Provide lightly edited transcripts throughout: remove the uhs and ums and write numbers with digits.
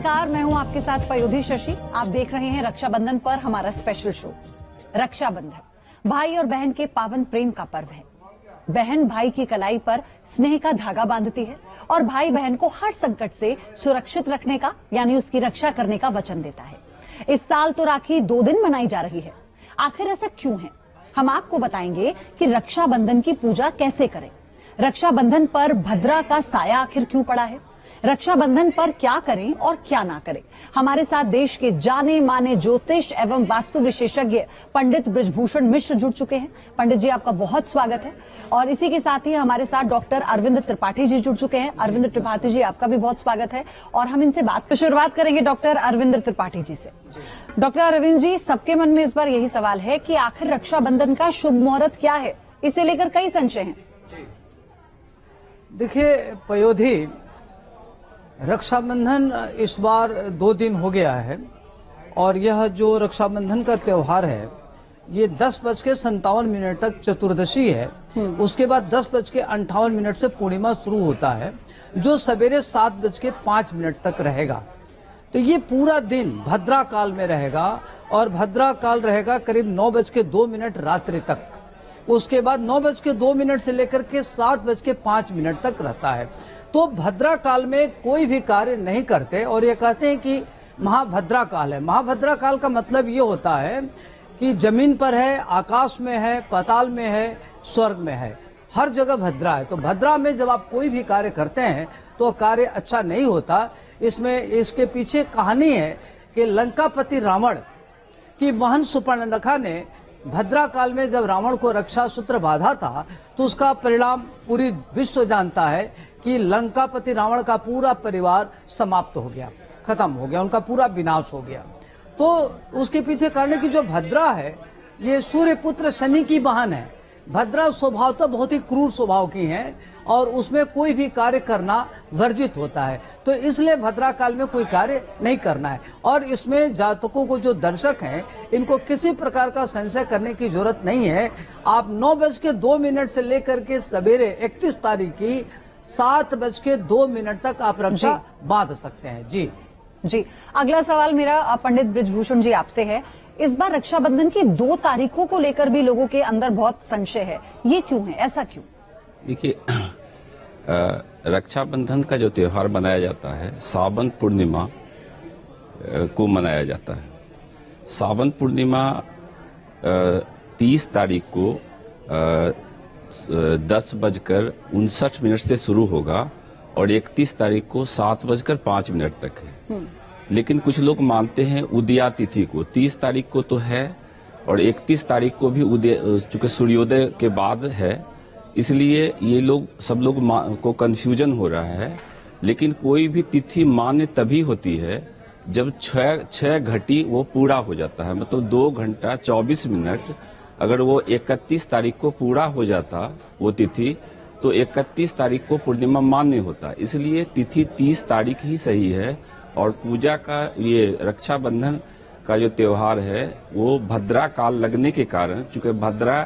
नमस्कार, मैं हूं आपके साथ पयोधी शशि। आप देख रहे हैं रक्षाबंधन पर हमारा स्पेशल शो। रक्षाबंधन भाई और बहन के पावन प्रेम का पर्व है। बहन भाई की कलाई पर स्नेह का धागा बांधती है और भाई बहन को हर संकट से सुरक्षित रखने का यानी उसकी रक्षा करने का वचन देता है। इस साल तो राखी 2 दिन मनाई जा रही है। आखिर ऐसा क्यों है, हम आपको बताएंगे कि रक्षाबंधन की पूजा कैसे करें, रक्षाबंधन पर भद्रा का साया आखिर क्यों पड़ा है, रक्षाबंधन पर क्या करें और क्या ना करें। हमारे साथ देश के जाने माने ज्योतिष एवं वास्तु विशेषज्ञ पंडित बृजभूषण मिश्र जुड़ चुके हैं। पंडित जी, आपका बहुत स्वागत है। और इसी के साथ ही हमारे साथ डॉक्टर अरविंद त्रिपाठी जी जुड़ चुके हैं। अरविंद त्रिपाठी जी, आपका भी बहुत स्वागत है। और हम इनसे बात तो शुरुआत करेंगे डॉक्टर अरविंद त्रिपाठी जी से। डॉक्टर अरविंद जी, सबके मन में इस बार यही सवाल है कि आखिर रक्षाबंधन का शुभ मुहूर्त क्या है, इसे लेकर कई संशय हैं। देखिए पयोधी, रक्षाबंधन इस बार 2 दिन हो गया है और यह जो रक्षाबंधन का त्योहार है ये 10:57 तक चतुर्दशी है। उसके बाद 10:58 से पूर्णिमा शुरू होता है, जो सवेरे 7:05 तक रहेगा। तो ये पूरा दिन भद्रा काल में रहेगा और भद्रा काल रहेगा करीब 9:02 रात्रि तक। उसके बाद 9:02 से लेकर के 7:05 तक रहता है। तो भद्रा काल में कोई भी कार्य नहीं करते और ये कहते हैं कि महाभद्रा काल है। महाभद्रा काल का मतलब ये होता है कि जमीन पर है, आकाश में है, पाताल में है, स्वर्ग में है, हर जगह भद्रा है। तो भद्रा में जब आप कोई भी कार्य करते हैं तो कार्य अच्छा नहीं होता। इसमें इसके पीछे कहानी है कि लंकापति रावण की बहन सुपर्णरेखा ने भद्रा काल में जब रावण को रक्षा सूत्र बांधा था तो उसका परिणाम पूरी विश्व जानता है कि लंकापति रावण का पूरा परिवार समाप्त हो गया, खत्म हो गया, उनका पूरा विनाश हो गया। तो उसके पीछे कारण की जो भद्रा है ये सूर्य पुत्र शनि की बहन है। भद्रा स्वभाव तो बहुत ही क्रूर स्वभाव की है और उसमें कोई भी कार्य करना वर्जित होता है। तो इसलिए भद्रा काल में कोई कार्य नहीं करना है। और इसमें जातकों को, जो दर्शक हैं, इनको किसी प्रकार का संशय करने की जरूरत नहीं है। आप 9:02 से लेकर के सवेरे 31 तारीख की 7:02 तक आप रक्षा बांध सकते हैं। जी, अगला सवाल मेरा पंडित बृजभूषण जी आपसे है। इस बार रक्षाबंधन की 2 तारीखों को लेकर भी लोगों के अंदर बहुत संशय है, ये क्यों है, ऐसा क्यों? देखिए, रक्षाबंधन का जो त्योहार मनाया जाता है सावन पूर्णिमा को मनाया जाता है। सावन पूर्णिमा 30 तारीख को 10:59 से शुरू होगा और 31 तारीख को 7:05 तक है। लेकिन कुछ लोग मानते हैं उदया तिथि को, 30 तारीख को तो है और 31 तारीख को भी उदय, चूंकि सूर्योदय के बाद है, इसलिए ये लोग सब लोग को कंफ्यूजन हो रहा है। लेकिन कोई भी तिथि मान्य तभी होती है जब 6 घटी वो पूरा हो जाता है, मतलब 2 घंटा 24 मिनट। अगर वो 31 तारीख को पूरा हो जाता वो तिथि तो 31 तारीख को पूर्णिमा मान्य होता। इसलिए तिथि 30 तारीख ही सही है। और पूजा का ये रक्षाबंधन का जो त्योहार है वो भद्रा काल लगने के कारण, चूंकि भद्रा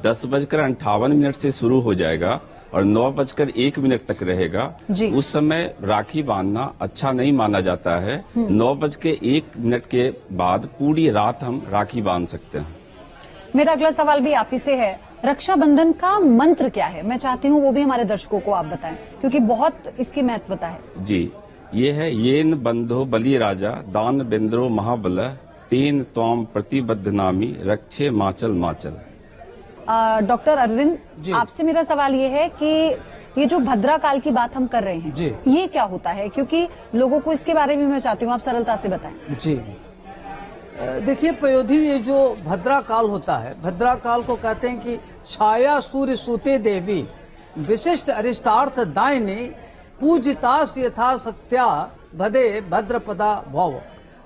10:58 से शुरू हो जाएगा और 9:01 तक रहेगा, उस समय राखी बांधना अच्छा नहीं माना जाता है। 9:01 के बाद पूरी रात हम राखी बांध सकते हैं। मेरा अगला सवाल भी आप ही से है। रक्षाबंधन का मंत्र क्या है, मैं चाहती हूँ वो भी हमारे दर्शकों को आप बताएं, क्योंकि बहुत इसकी महत्वता है। जी, ये है येन बंधो बलि राजा दान बेंद्रो महाबल तेन त्वाम प्रतिबद्धनामी रक्षे माचल माचल। डॉक्टर अरविंद, आपसे मेरा सवाल ये है कि ये जो भद्रा काल की बात हम कर रहे हैं ये क्या होता है, क्योंकि लोगों को इसके बारे में मैं चाहती हूँ आप सरलता से बताएं। जी, देखिए पयोधी, ये जो भद्रा काल होता है, भद्रा काल को कहते हैं कि छाया सूर्य सूते देवी विशिष्ट अरिष्टार्थ दायिनी पूजितास यथा सत्या भदे भद्रपदा भव।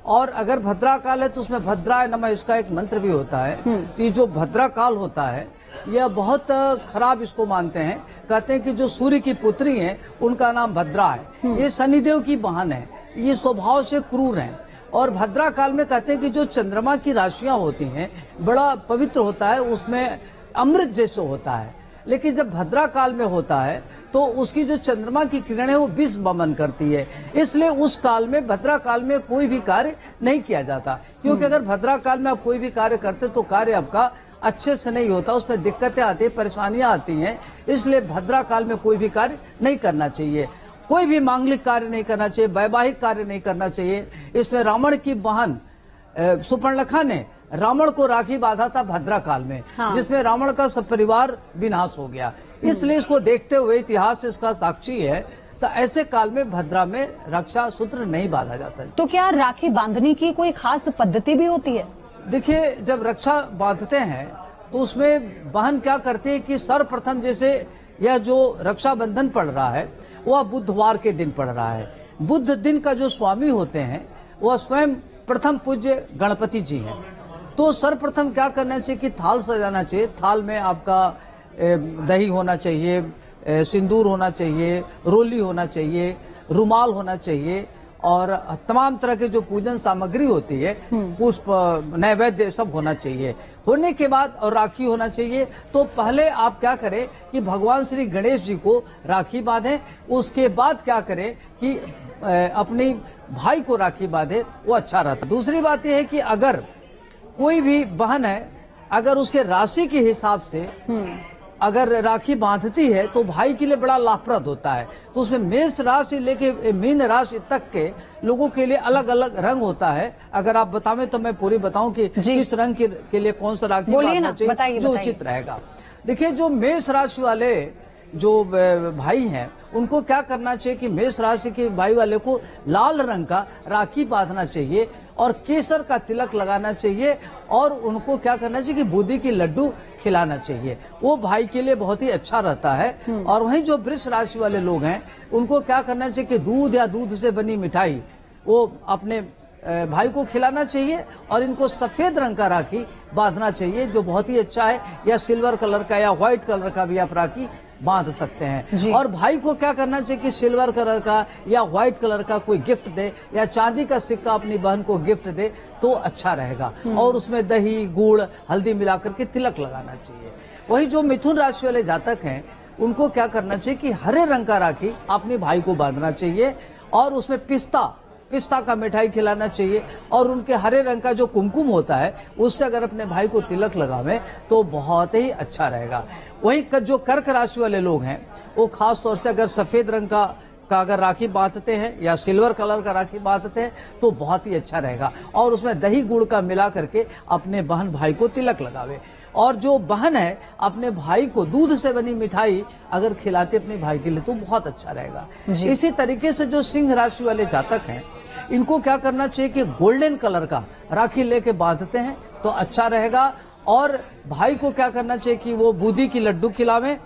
और अगर भद्रा काल है तो उसमें भद्राय नमः इसका एक मंत्र भी होता है। तो ये जो भद्रा काल होता है यह बहुत खराब इसको मानते हैं। कहते हैं कि जो सूर्य की पुत्री है उनका नाम भद्रा है, ये शनिदेव की बहन है, ये स्वभाव से क्रूर हैं। और भद्रा काल में कहते हैं कि जो चंद्रमा की राशियां होती हैं बड़ा पवित्र होता है, उसमें अमृत जैसे होता है। लेकिन जब भद्रा काल में होता है तो उसकी जो चंद्रमा की किरण है वो विष वमन करती है, इसलिए उस काल में, भद्रा काल में कोई भी कार्य नहीं किया जाता। क्योंकि अगर भद्रा काल में आप कोई भी कार्य करते तो कार्य आपका अच्छे से नहीं होता, उसमें दिक्कतें आती है, परेशानियां आती हैं। इसलिए भद्रा काल में कोई भी कार्य नहीं करना चाहिए, कोई भी मांगलिक कार्य नहीं करना चाहिए, वैवाहिक कार्य नहीं करना चाहिए। इसमें रावण की बहन सुपर्णखा ने रावण को राखी बांधा था भद्रा काल में, जिसमें रावण का सब परिवार विनाश हो गया। इसलिए इसको देखते हुए इतिहास इसका साक्षी है, तो ऐसे काल में भद्रा में रक्षा सूत्र नहीं बांधा जाता। तो क्या राखी बांधने की कोई खास पद्धति भी होती है? देखिए, जब रक्षा बांधते हैं तो उसमें बहन क्या करती है कि सर्वप्रथम, जैसे यह जो रक्षाबंधन पड़ रहा है वह बुधवार के दिन पड़ रहा है। बुध दिन का जो स्वामी होते हैं वह स्वयं प्रथम पूज्य गणपति जी हैं। तो सर्वप्रथम क्या करना चाहिए कि थाल सजाना चाहिए। थाल में आपका दही होना चाहिए, सिंदूर होना चाहिए, रोली होना चाहिए, रुमाल होना चाहिए और तमाम तरह के जो पूजन सामग्री होती है, पुष्प, नैवेद्य सब होना चाहिए। होने के बाद और राखी होना चाहिए। तो पहले आप क्या करें कि भगवान श्री गणेश जी को राखी बांधें। उसके बाद क्या करें कि अपनी भाई को राखी बांधे, वो अच्छा रहता। दूसरी बात यह है कि अगर कोई भी बहन है, अगर उसके राशि के हिसाब से अगर राखी बांधती है तो भाई के लिए बड़ा लाभप्रद होता है। तो उसमें मेष राशि लेके मीन राशि तक के लोगों के लिए अलग अलग रंग होता है। अगर आप बतावें तो मैं पूरी बताऊं कि किस रंग के लिए कौन सा राखी बांधना चाहिए जो उचित रहेगा। देखिए, जो मेष राशि वाले जो भाई हैं उनको क्या करना चाहिए कि मेष राशि के भाई वाले को लाल रंग का राखी बांधना चाहिए और केसर का तिलक लगाना चाहिए और उनको क्या करना चाहिए कि बूंदी की लड्डू खिलाना चाहिए। वो भाई के लिए बहुत ही अच्छा रहता है। और वहीं जो वृष राशि वाले लोग हैं उनको क्या करना चाहिए कि दूध या दूध से बनी मिठाई वो अपने भाई को खिलाना चाहिए और इनको सफेद रंग का राखी बांधना चाहिए, जो बहुत ही अच्छा है। या सिल्वर कलर का या व्हाइट कलर का भी आप राखी बांध सकते हैं। और भाई को क्या करना चाहिए कि सिल्वर कलर का या व्हाइट कलर का कोई गिफ्ट दे या चांदी का सिक्का अपनी बहन को गिफ्ट दे तो अच्छा रहेगा। और उसमें दही, गुड़, हल्दी मिलाकर के तिलक लगाना चाहिए। वही जो मिथुन राशि वाले जातक हैं उनको क्या करना चाहिए कि हरे रंग का राखी अपने भाई को बांधना चाहिए और उसमें पिस्ता का मिठाई खिलाना चाहिए। और उनके हरे रंग का जो कुमकुम होता है उससे अगर अपने भाई को तिलक लगावे तो बहुत ही अच्छा रहेगा। वही जो कर्क राशि वाले लोग हैं वो खास तौर से अगर सफेद रंग का अगर राखी बांधते हैं या सिल्वर कलर का राखी बांधते हैं तो बहुत ही अच्छा रहेगा। और उसमें दही गुड़ का मिला करके अपने बहन भाई को तिलक लगावे। और जो बहन है अपने भाई को दूध से बनी मिठाई अगर खिलाते अपने भाई के लिए तो बहुत अच्छा रहेगा। इसी तरीके से जो सिंह राशि वाले जातक हैं इनको क्या करना चाहिए कि गोल्डन कलर का राखी लेके बांधते हैं तो अच्छा रहेगा। और भाई को क्या करना चाहिए कि वो बूंदी की लड्डू खिलावे,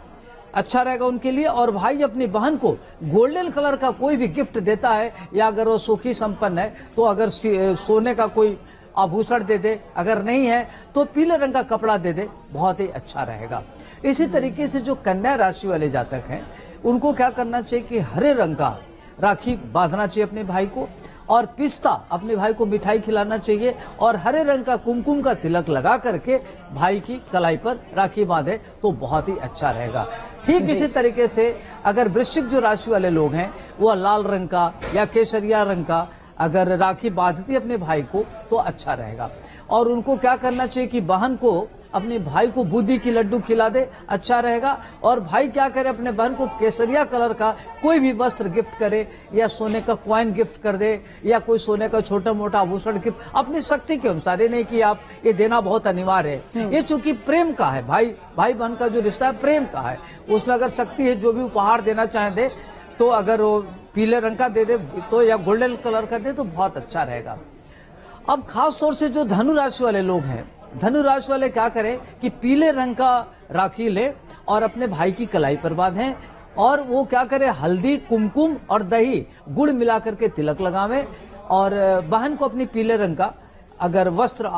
अच्छा रहेगा उनके लिए। और भाई अपनी बहन को गोल्डन कलर का कोई भी गिफ्ट देता है या अगर वो सुखी संपन्न है तो अगर सोने का कोई आभूषण दे दे, अगर नहीं है तो पीले रंग का कपड़ा दे दे, बहुत ही अच्छा रहेगा। इसी तरीके से जो कन्या राशि वाले जातक हैं उनको क्या करना चाहिए कि हरे रंग का राखी बांधना चाहिए अपने भाई को और पिस्ता अपने भाई को मिठाई खिलाना चाहिए और हरे रंग का कुमकुम का तिलक लगा करके भाई की कलाई पर राखी बांधे तो बहुत ही अच्छा रहेगा। ठीक इसी तरीके से अगर वृश्चिक जो राशि वाले लोग हैं वो लाल रंग का या केसरिया रंग का अगर राखी बांधती अपने भाई को तो अच्छा रहेगा। और उनको क्या करना चाहिए कि बहन को अपने भाई को बूंदी की लड्डू खिला दे, अच्छा रहेगा। और भाई क्या करे अपने बहन को केसरिया कलर का कोई भी वस्त्र गिफ्ट करे या सोने का कॉइन गिफ्ट कर दे या कोई सोने का छोटा मोटा आभूषण गिफ्ट अपनी शक्ति के अनुसार। ये नहीं कि आप ये देना बहुत अनिवार्य है। ये चूंकि प्रेम का है, भाई बहन का जो रिश्ता है प्रेम का है, उसमें अगर शक्ति है जो भी उपहार देना चाहे दे। तो अगर वो पीले रंग का दे दे तो या गोल्डन कलर का दे तो बहुत अच्छा रहेगा। अब खास तौर से जो धनु राशि वाले लोग हैं, धनु राशि वाले क्या करें कि पीले रंग का राखी ले और अपने भाई की कलाई पर बांधें और वो क्या करे हल्दी, कुमकुम और दही गुड़ मिला करके तिलक लगावे और बहन को अपनी पीले रंग का अगर वस्त्र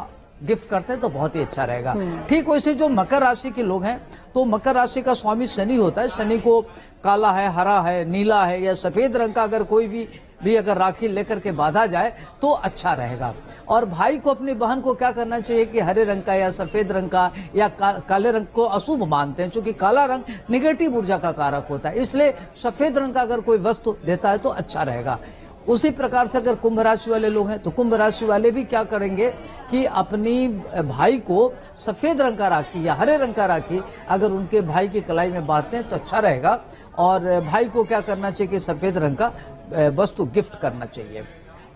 गिफ्ट करते हैं तो बहुत ही अच्छा रहेगा। ठीक वैसे जो मकर राशि के लोग हैं तो मकर राशि का स्वामी शनि होता है। शनि को काला है, हरा है, नीला है या सफेद रंग का अगर कोई भी भी अगर राखी लेकर के बांधा जाए तो अच्छा रहेगा। और भाई को अपनी बहन को क्या करना चाहिए कि हरे रंग का या सफेद रंग का या काले रंग को अशुभ मानते हैं, क्योंकि काला रंग निगेटिव ऊर्जा का कारक होता है, इसलिए सफेद रंग का अगर कोई वस्तु देता है तो अच्छा रहेगा। उसी प्रकार से अगर कुंभ राशि वाले लोग हैं तो कुंभ राशि वाले भी क्या करेंगे कि अपनी भाई को सफेद रंग का राखी या हरे रंग का राखी अगर उनके भाई की कलाई में बांधते हैं तो अच्छा रहेगा। और भाई को क्या करना चाहिए कि सफेद रंग का वस्तु गिफ्ट करना चाहिए।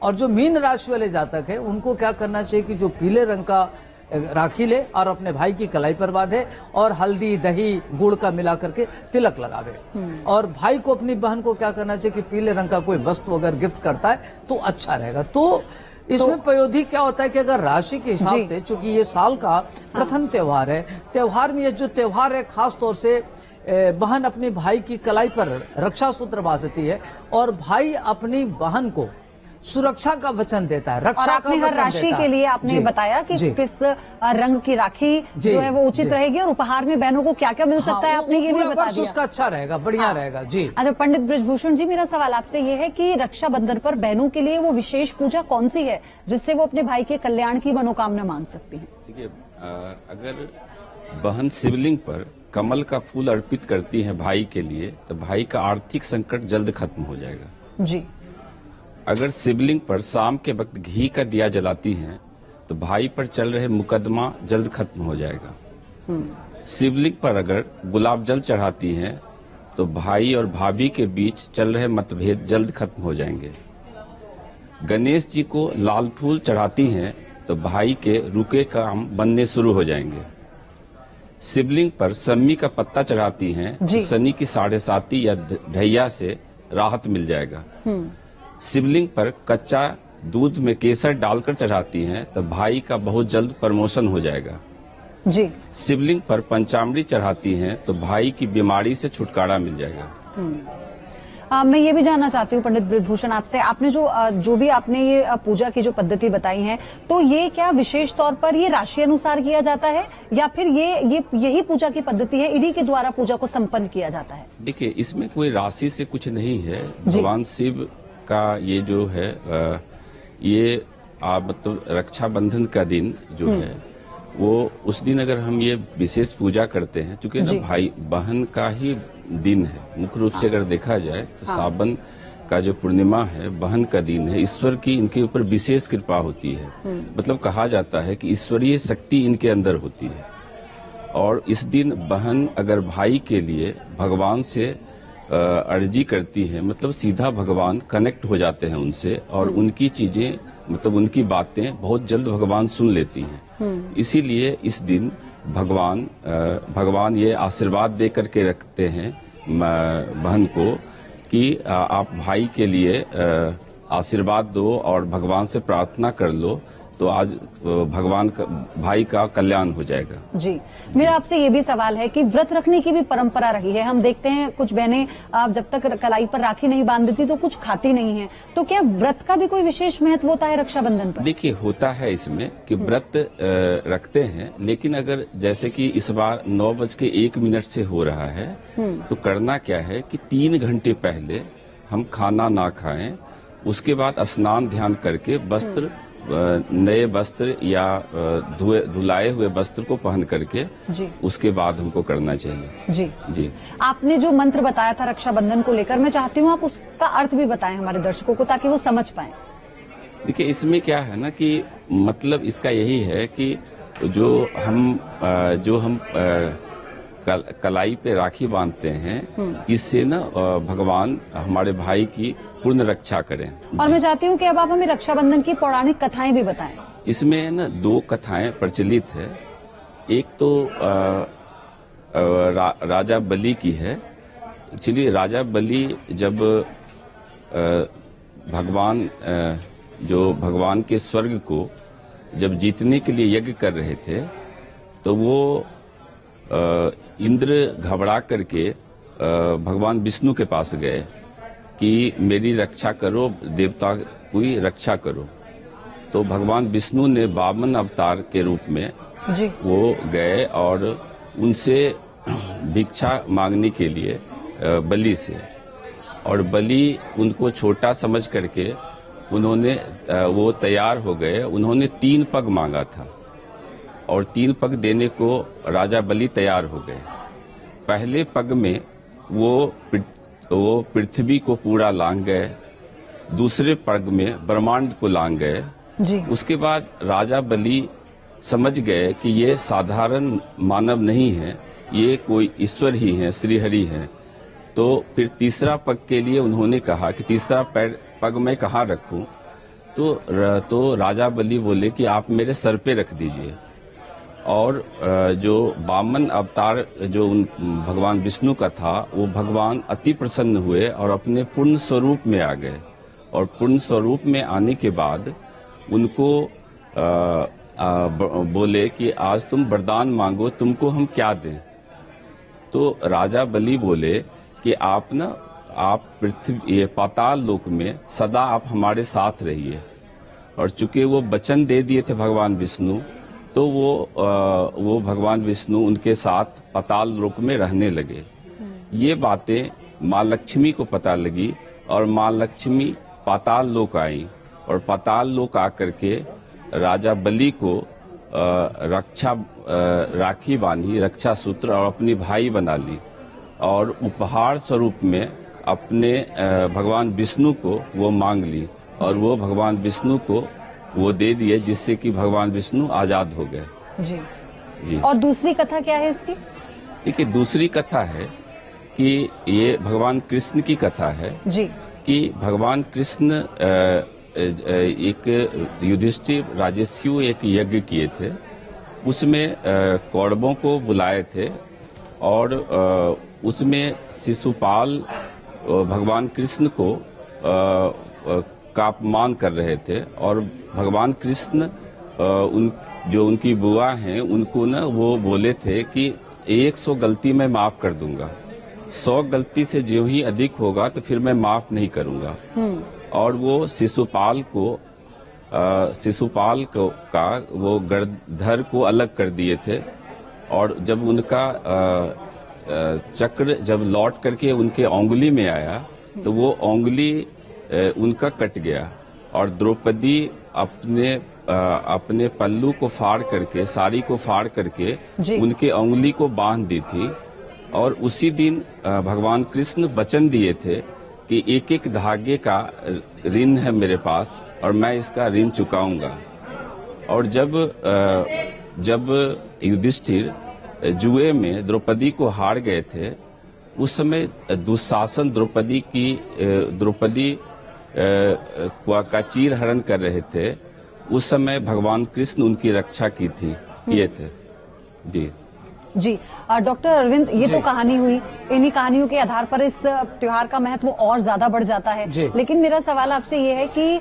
और जो मीन राशि वाले जातक है उनको क्या करना चाहिए कि जो पीले रंग का राखी ले और अपने भाई की कलाई पर बांधे और हल्दी दही गुड़ का मिला करके तिलक लगावे। और भाई को अपनी बहन को क्या करना चाहिए कि पीले रंग का कोई वस्तु अगर गिफ्ट करता है तो अच्छा रहेगा। तो इसमें पयोधी क्या होता है कि अगर राशि के हिसाब से, चूंकि ये साल का प्रथम त्योहार है, त्योहार में ये जो त्योहार है खास तौर से बहन अपनी भाई की कलाई पर रक्षा सूत्र बांधती है और भाई अपनी बहन को सुरक्षा का वचन देता है, रक्षा का वचन हर राशि के लिए आपने बताया कि किस रंग की राखी जो है वो उचित रहेगी और उपहार में बहनों को क्या क्या मिल सकता है, आपने ये भी बता दिया। उसका अच्छा रहेगा, बढ़िया रहेगा जी। अच्छा पंडित ब्रजभूषण जी, मेरा सवाल आपसे ये है कि रक्षाबंधन पर बहनों के लिए वो विशेष पूजा कौन सी है जिससे वो अपने भाई के कल्याण की मनोकामना मांग सकती है? देखिए, अगर बहन शिवलिंग पर कमल का फूल अर्पित करती है भाई के लिए तो भाई का आर्थिक संकट जल्द खत्म हो जाएगा जी। अगर शिवलिंग पर शाम के वक्त घी का दिया जलाती हैं तो भाई पर चल रहे मुकदमा जल्द खत्म हो जाएगा। शिवलिंग पर अगर गुलाब जल चढ़ाती हैं तो भाई और भाभी के बीच चल रहे मतभेद जल्द खत्म हो जाएंगे। गणेश जी को लाल फूल चढ़ाती हैं तो भाई के रुके काम बनने शुरू हो जाएंगे। शिवलिंग पर सम्मी का पत्ता चढ़ाती हैं तो शनि की 7.5 या ढैया से राहत मिल जाएगा। शिवलिंग पर कच्चा दूध में केसर डालकर चढ़ाती हैं तो भाई का बहुत जल्द प्रमोशन हो जाएगा जी। शिवलिंग पर पंचामृत चढ़ाती हैं तो भाई की बीमारी से छुटकारा मिल जाएगा। मैं ये भी जानना चाहती हूँ पंडित ब्रजभूषण आपसे, आपने जो भी आपने ये पूजा की जो पद्धति बताई है तो ये क्या विशेष तौर पर ये राशि अनुसार किया जाता है या फिर यही पूजा की पद्धति है, इन्हीं के द्वारा पूजा को संपन्न किया जाता है? देखिए, इसमें कोई राशि से कुछ नहीं है। भगवान शिव का ये जो है ये मतलब रक्षाबंधन का दिन जो है वो उस दिन अगर हम ये विशेष पूजा करते हैं, क्योंकि ना भाई बहन का ही दिन है मुख्य रूप से अगर देखा जाए तो सावन का जो पूर्णिमा है बहन का दिन है। ईश्वर की इनके ऊपर विशेष कृपा होती है, मतलब कहा जाता है कि ईश्वरीय शक्ति इनके अंदर होती है। और इस दिन बहन अगर भाई के लिए भगवान से अर्जी करती है, मतलब सीधा भगवान कनेक्ट हो जाते हैं उनसे और उनकी चीजें मतलब उनकी बातें बहुत जल्द भगवान सुन लेती हैं। इसीलिए इस दिन भगवान ये आशीर्वाद दे करके रखते हैं बहन को कि आप भाई के लिए आशीर्वाद दो और भगवान से प्रार्थना कर लो तो आज भगवान का भाई का कल्याण हो जाएगा। जी, मेरा आपसे ये भी सवाल है कि व्रत रखने की भी परंपरा रही है। हम देखते हैं कुछ बहनें जब तक कलाई पर राखी नहीं बांध देती तो कुछ खाती नहीं है, तो क्या व्रत का भी कोई विशेष महत्व होता है रक्षाबंधन पर? देखिए, होता है इसमें कि व्रत रखते हैं, लेकिन अगर जैसे कि इस बार 9:01 से हो रहा है तो करना क्या है कि 3 घंटे पहले हम खाना ना खाएं, उसके बाद स्नान ध्यान करके वस्त्र नए वस्त्र या धुलाए हुए वस्त्र को पहन करके उसके बाद हमको करना चाहिए। जी। आपने जो मंत्र बताया था रक्षाबंधन को लेकर, मैं चाहती हूँ आप उसका अर्थ भी बताएं हमारे दर्शकों को ताकि वो समझ पाएं। देखिए, इसमें क्या है ना कि मतलब इसका यही है कि जो हम कलाई पे राखी बांधते हैं, इससे ना भगवान हमारे भाई की पूर्ण रक्षा करें। और मैं चाहती हूँ कि अब आप हमें रक्षाबंधन की पौराणिक कथाएं भी बताएं। इसमें ना 2 कथाएं प्रचलित है। एक तो राजा बलि की है। एक्चुअली राजा बलि जब भगवान के स्वर्ग को जब जीतने के लिए यज्ञ कर रहे थे तो वो इंद्र घबरा करके भगवान विष्णु के पास गए कि मेरी रक्षा करो, देवता की रक्षा करो। तो भगवान विष्णु ने 52 अवतार के रूप में वो गए और उनसे भिक्षा मांगने के लिए बलि से, और बलि उनको छोटा समझ करके उन्होंने वो तैयार हो गए। उन्होंने 3 पग मांगा था और 3 पग देने को राजा बलि तैयार हो गए। पहले पग में वो पृथ्वी को पूरा लांग गए, दूसरे पग में ब्रह्मांड को लांग गए जी। उसके बाद राजा बलि समझ गए कि ये साधारण मानव नहीं है, ये कोई ईश्वर ही है, श्रीहरि है। तो फिर तीसरा पग के लिए उन्होंने कहा कि तीसरा पग मैं कहाँ रखूं? तो राजा बलि बोले कि आप मेरे सर पे रख दीजिए। और जो वामन अवतार जो भगवान विष्णु का था, वो भगवान अति प्रसन्न हुए और अपने पूर्ण स्वरूप में आ गए। और पूर्ण स्वरूप में आने के बाद उनको बोले कि आज तुम वरदान मांगो, तुमको हम क्या दें? तो राजा बलि बोले कि आप पृथ्वी पाताल लोक में सदा आप हमारे साथ रहिए। और चूंकि वो वचन दे दिए थे भगवान विष्णु, तो वो भगवान विष्णु उनके साथ पाताल लोक में रहने लगे। ये बातें माँ लक्ष्मी को पता लगी और माँ लक्ष्मी पाताल लोक आई और पाताल लोक आकर के राजा बलि को राखी बांधी, रक्षा सूत्र और अपनी भाई बना ली और उपहार स्वरूप में अपने भगवान विष्णु को वो मांग ली और वो भगवान विष्णु को वो दे दिए, जिससे कि भगवान विष्णु आजाद हो गए। जी। और दूसरी कथा क्या है इसकी? देखिए, दूसरी कथा है कि ये भगवान कृष्ण की कथा है जी। कि भगवान कृष्ण एक युधिष्ठिर राजस्यु एक यज्ञ किए थे, उसमें कौरवों को बुलाए थे और उसमें शिशुपाल भगवान कृष्ण को का अपमान कर रहे थे। और भगवान कृष्ण जो उनकी बुआ हैं उनको ना वो बोले थे कि 100 गलती मैं माफ कर दूंगा, 100 गलती से जो ही अधिक होगा तो फिर मैं माफ नहीं करूंगा। और वो शिशुपाल का वो गर्दधर को अलग कर दिए थे। और जब उनका चक्र जब लौट करके उनके उंगली में आया तो वो उंगली उनका कट गया और द्रौपदी अपने पल्लू को फाड़ करके, साड़ी को फाड़ करके उनके उंगली को बांध दी थी। और उसी दिन भगवान कृष्ण वचन दिए थे कि एक एक धागे का ऋण है मेरे पास और मैं इसका ऋण चुकाऊंगा। और जब युधिष्ठिर जुए में द्रौपदी को हार गए थे, उस समय दुशासन द्रौपदी का चीर हरण कर रहे थे। उस समय भगवान कृष्ण उनकी रक्षा किए थे। जी। डॉक्टर अरविंद, ये तो कहानी हुई, इन्हीं कहानियों के आधार पर इस त्योहार का महत्व और ज्यादा बढ़ जाता है। लेकिन मेरा सवाल आपसे ये है कि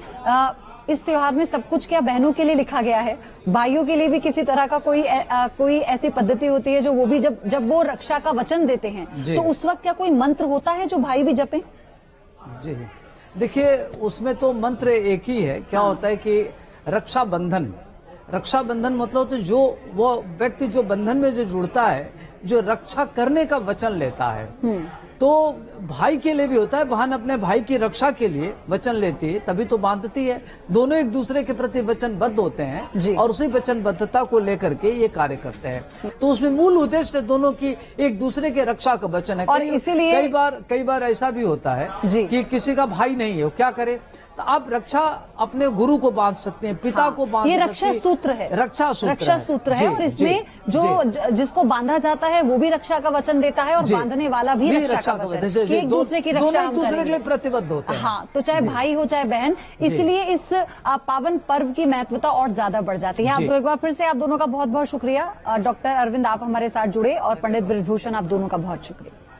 इस त्योहार में सब कुछ क्या बहनों के लिए लिखा गया है? भाइयों के लिए भी किसी तरह का कोई ऐसी पद्धति होती है जो वो भी जब वो रक्षा का वचन देते हैं तो उस वक्त क्या कोई मंत्र होता है जो भाई भी जपें? जी देखिए, उसमें तो मंत्र एक ही है। क्या होता है कि रक्षा बंधन मतलब तो जो वो व्यक्ति जो बंधन में जो जुड़ता है, जो रक्षा करने का वचन लेता है, तो भाई के लिए भी होता है। बहन अपने भाई की रक्षा के लिए वचन लेती है, तभी तो बांधती है। दोनों एक दूसरे के प्रति वचनबद्ध होते हैं और उसी वचनबद्धता को लेकर के ये कार्य करते हैं। तो उसमें मूल उद्देश्य दोनों की एक दूसरे के रक्षा का वचन है। और इसीलिए कई बार ऐसा भी होता है कि किसी का भाई नहीं है, वो क्या करे? तो आप रक्षा अपने गुरु को बांध सकते हैं, पिता को बांध सकते हैं। ये रक्षा सूत्र है, रक्षा सूत्र है। और इसमें जिसको बांधा जाता है वो भी रक्षा का वचन देता है और बांधने वाला भी रक्षा का वचन, कि एक दूसरे की रक्षा, एक दूसरे के लिए प्रतिबद्ध होते हैं। हाँ, तो चाहे भाई हो चाहे बहन, इसलिए इस पावन पर्व की महत्वता और ज्यादा बढ़ जाती है। आप एक बार फिर से आप दोनों का बहुत बहुत शुक्रिया। डॉक्टर अरविंद, आप हमारे साथ जुड़े, और पंडित ब्रिजभूषण, आप दोनों का बहुत शुक्रिया।